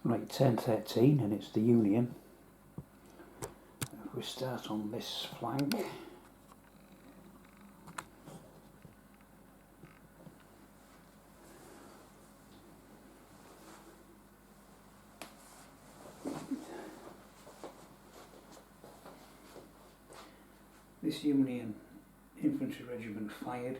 Right, 1013, and it's the Union. If we start on this flank, this Union infantry regiment fired,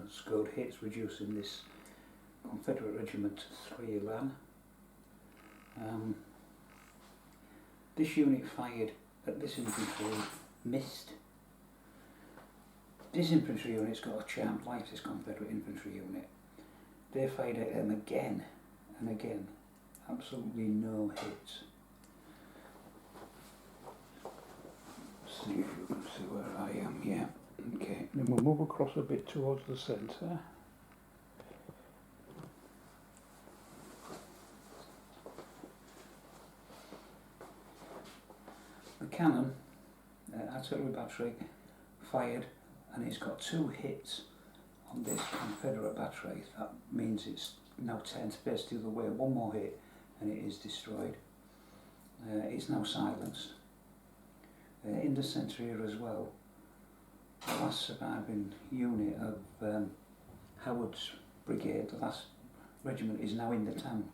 scored hits, reducing this Confederate regiment to 3 Elan. This unit fired at this infantry, missed. This infantry unit's got a charmed light, this Confederate infantry unit. They fired at them again and again, absolutely no hits. See if you can see where I am, yeah. Okay, then we'll move across a bit towards the centre. The cannon, ACW battery, fired, and it's got 2 hits on this Confederate battery. That means it's now turned face the other way. 1 more hit and it is destroyed. It's now silenced. In the centre here as well, the last surviving unit of Howard's brigade, the last regiment, is now in the town.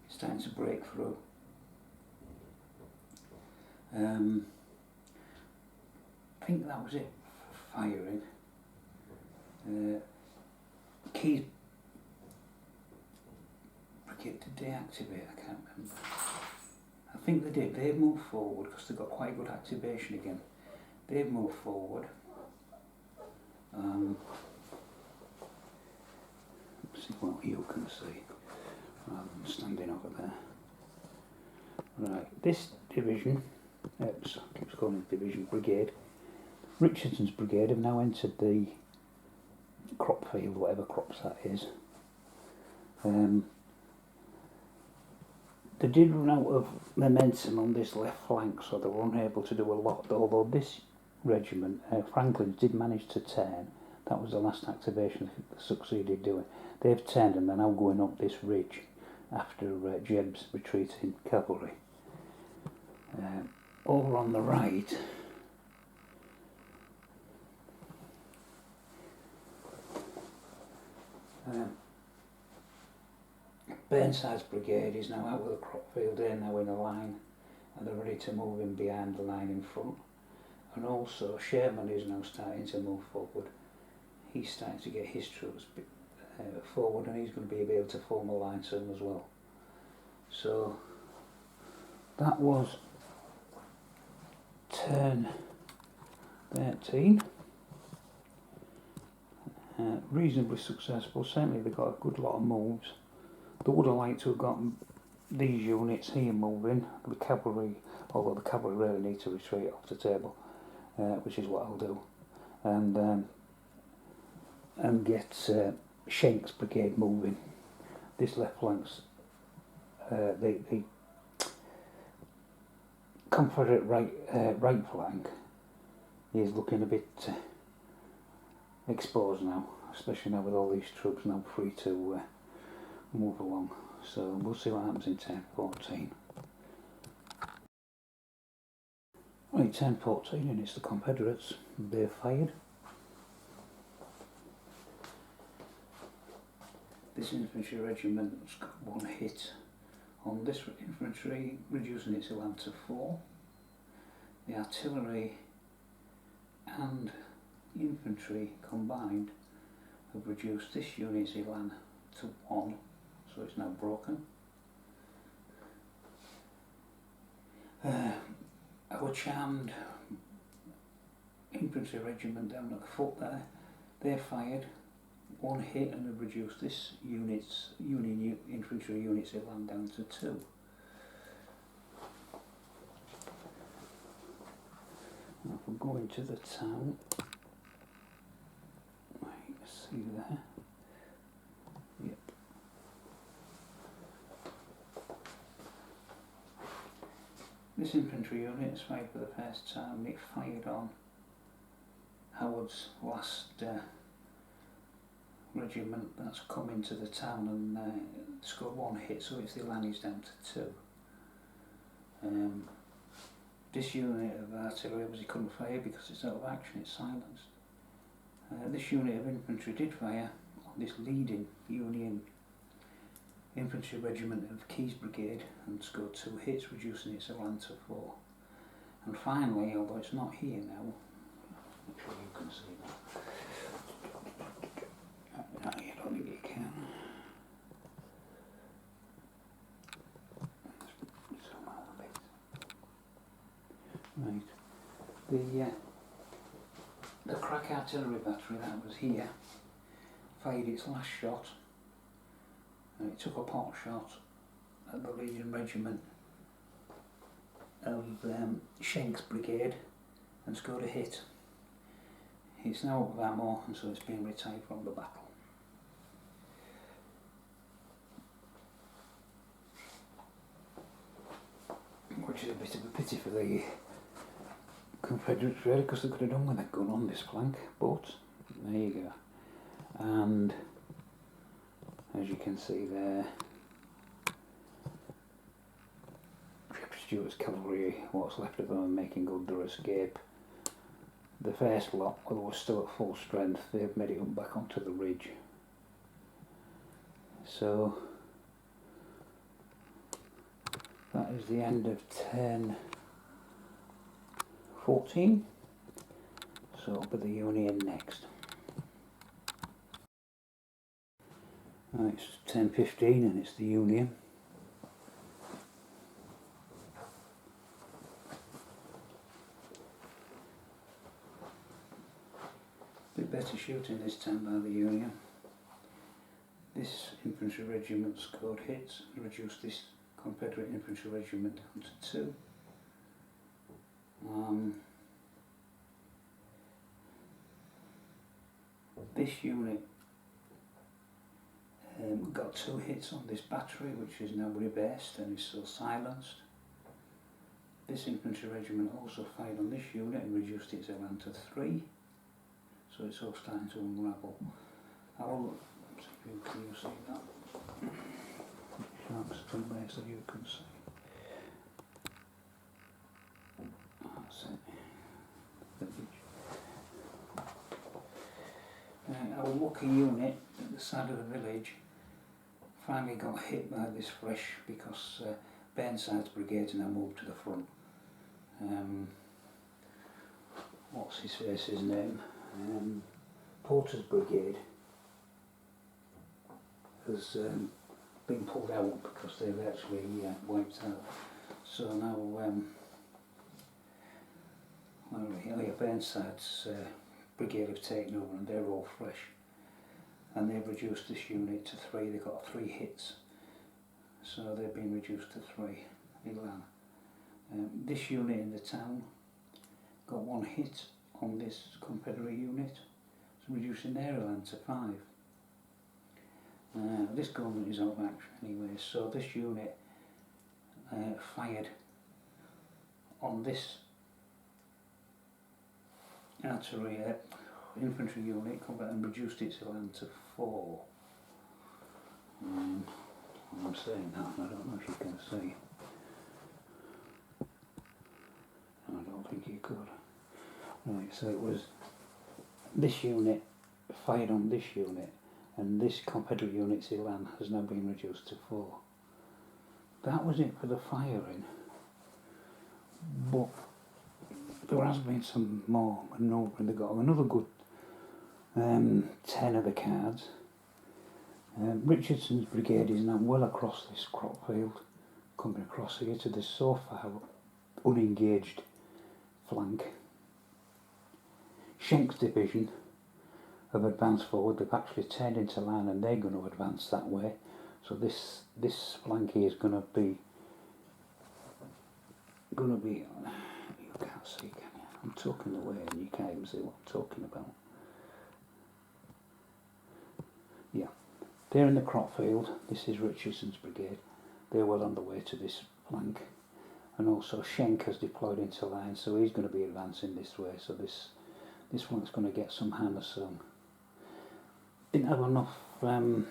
It's starting to break through. I think that was it for firing. Key brigade, did they activate? I can't remember. I think they did. They've moved forward because they've got quite good activation again. They've moved forward. Let's see what you can see rather than standing over there. Right, this division, I keep calling it division, brigade, Richardson's brigade, have now entered the crop field, whatever crops that is. They did run out of momentum on this left flank, so they were unable to do a lot, although this regiment, Franklin's, did manage to turn. That was the last activation they succeeded doing. They've turned and they're now going up this ridge after Jebb's retreating cavalry. Over on the right, Burnside's brigade is now out of the crop field. They're now in a line and they're ready to move in behind the line in front. And also Sherman is now starting to move forward. He's starting to get his troops forward, and he's going to be able to form a line soon as well. So that was turn 13. Reasonably successful. Certainly they got a good lot of moves. They would have liked to have gotten these units here moving, the cavalry, although the cavalry really need to retreat off the table, which is what I'll do, and get Schenk's brigade moving. This left flank's the Confederate right flank is looking a bit exposed now, especially now with all these troops now free to move along. So we'll see what happens in 10-14. Right, 10-14, and it's the Confederates. They're fired. This infantry regiment's got 1 hit on this infantry, reducing its elan to 4. The artillery and infantry combined have reduced this unit's elan to 1, so it's now broken. Our charmed infantry regiment down at the foot there, they fired 1 hit and have reduced this Union infantry unit's elan down to 2. If we go into the town, you can see there. Yep. This infantry unit is fired for the first time. It fired on Howard's last regiment that's come into the town and scored 1 hit, so it's the line is down to 2. This unit of artillery obviously couldn't fire because it's out of action, it's silenced. This unit of infantry did fire on this leading Union infantry regiment of Keyes Brigade and scored 2 hits, reducing its elan to 4. And finally, although it's not here now, I'm sure you can see that. No, you don't think you can. Right. The crack artillery battery that was here fired its last shot, and it took a pot shot at the leading regiment of Schenk's brigade and scored a hit. It's now out of ammo, and so it's been retired from the battle. Which is a bit of a pity for the Confederates really, because they could have done with a gun on this flank, but there you go. And as you can see there, Stewart's cavalry, what's left of them, are making good their escape. The first lot, although we're still at full strength, they've made it up back onto the ridge. So that is the end of 10-14. So it'll be the Union next. Right, it's 10-15 and it's the Union. Bit better shooting this time by the Union. This infantry regiment scored hits and reduced this Confederate infantry regiment down to 2. This unit got 2 hits on this battery, which is now reversed and is still silenced. This infantry regiment also fired on this unit and reduced its elan to 3. So it's all starting to unravel. I will see if you can see that. Sharp still there so you can see. That's it. Our lucky unit at the side of the village finally got hit by this fresh because Burnside's brigade now moved to the front. What's his name? Porter's brigade has been pulled out because they've actually wiped out. So now Burnside's brigade have taken over and they're all fresh, and they've reduced this unit to 3. They've got 3 hits, so they've been reduced to 3 elan. This unit in the town got 1 hit on this Confederate unit, so reducing their elan to 5. This government is out of action anyway, so this unit fired on this artillery infantry unit and reduced its elan to 4. I'm saying that, I don't know if you can see. I don't think you could. Right, so it was this unit fired on this unit, and this Confederate unit's elan has now been reduced to 4. That was it for the firing, but there has been some more manoeuvring. They got another good 10 of the cards. Richardson's brigade is now well across this crop field, coming across here to this so far unengaged flank. Schenk's division have advanced forward. They've actually turned into line and they're going to advance that way. So this flank here is going to be you can't see, can you? I'm talking away and you can't even see what I'm talking about. Yeah, they're in the crop field. This is Richardson's brigade. They're well on the way to this flank, and also Schenk has deployed into line, so he's going to be advancing this way. So this flank's going to get some hammer soon. didn't have enough. They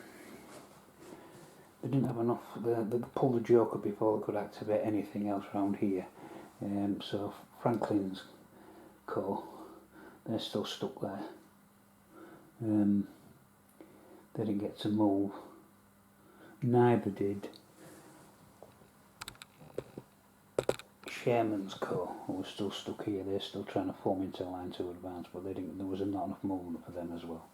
didn't have enough. They pulled the joker before they could activate anything else around here. So Franklin's Corps, they're still stuck there. They didn't get to move. Neither did Sherman's Corps, who was still stuck here. They're still trying to form into a line to advance, but they didn't. There was not enough movement for them as well.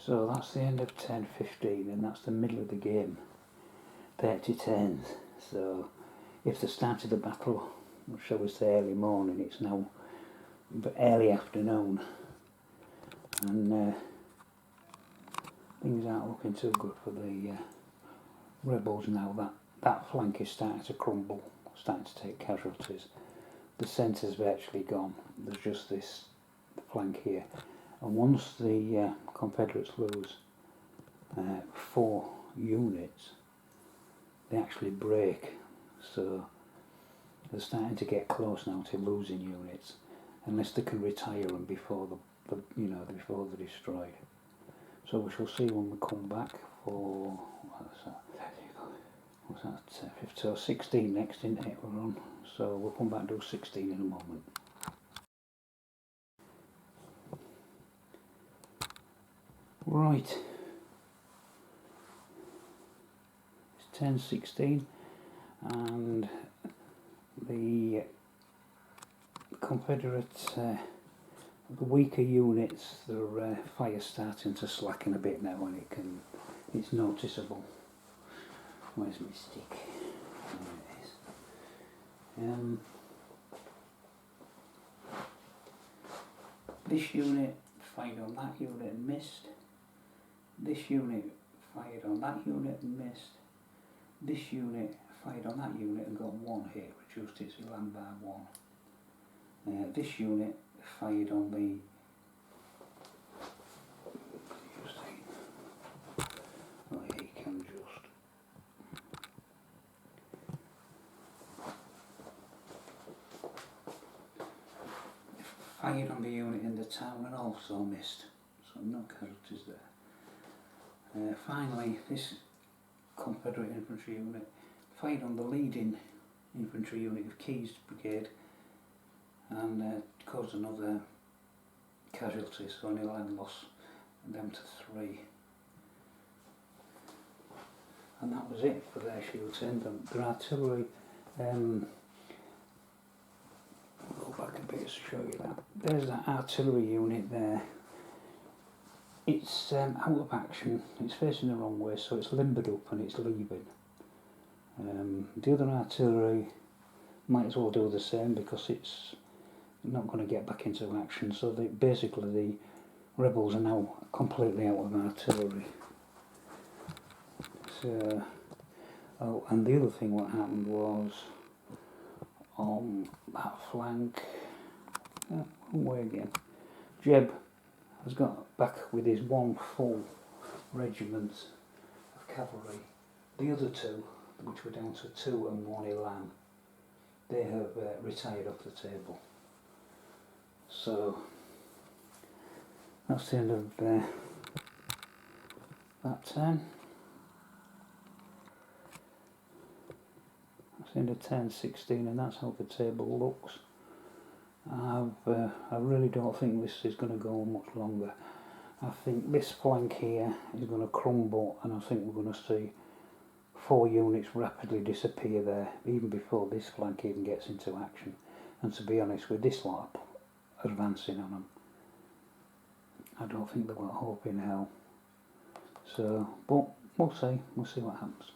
So that's the end of 10:15, and that's the middle of the game, 30 turns. So if they started the battle, shall we say early morning, it's now early afternoon, and things aren't looking too good for the rebels now. That flank is starting to crumble, starting to take casualties. The centre's virtually gone. There's just this flank here. And once the Confederates lose 4 units, they actually break. So they're starting to get close now to losing units, unless they can retire them before before they're destroyed. So we shall see when we come back for what's that? 15 or 16 next, isn't it? We're on. So we'll come back and do 16 in a moment. Right, it's 10:16, and the Confederate, the weaker units, their fire's starting to slacken a bit now, and it's noticeable. Where's my stick? There it is. This unit fired on that unit and missed. This unit fired on that unit and missed. This unit fired on that unit and got 1 hit, reduced its land by 1. This unit fired on the fired on the unit in the town and also missed, so no casualties there. Finally, this Confederate infantry unit fired on the leading infantry unit of Keyes Brigade and caused another casualty, so only line loss them to 3. And that was it for their shields end. Their artillery, go back a bit to show you that. There's that artillery unit there. It's out of action, it's facing the wrong way, so it's limbered up and it's leaving. The other artillery might as well do the same because it's not going to get back into action, so basically the rebels are now completely out of artillery. So, and the other thing what happened was on that flank, where again, Jeb has got back with his 1 full regiment of cavalry. The other 2, which were down to 2 and 1 elan, they have retired off the table. So that's the end of that turn. That's the end of 10:16, and that's how the table looks. I really don't think this is going to go much longer. I think this flank here is going to crumble, and I think we're going to see 4 units rapidly disappear there, even before this flank even gets into action. And to be honest, with this lot advancing on them, I don't think they've got hope in hell. So, but we'll see what happens.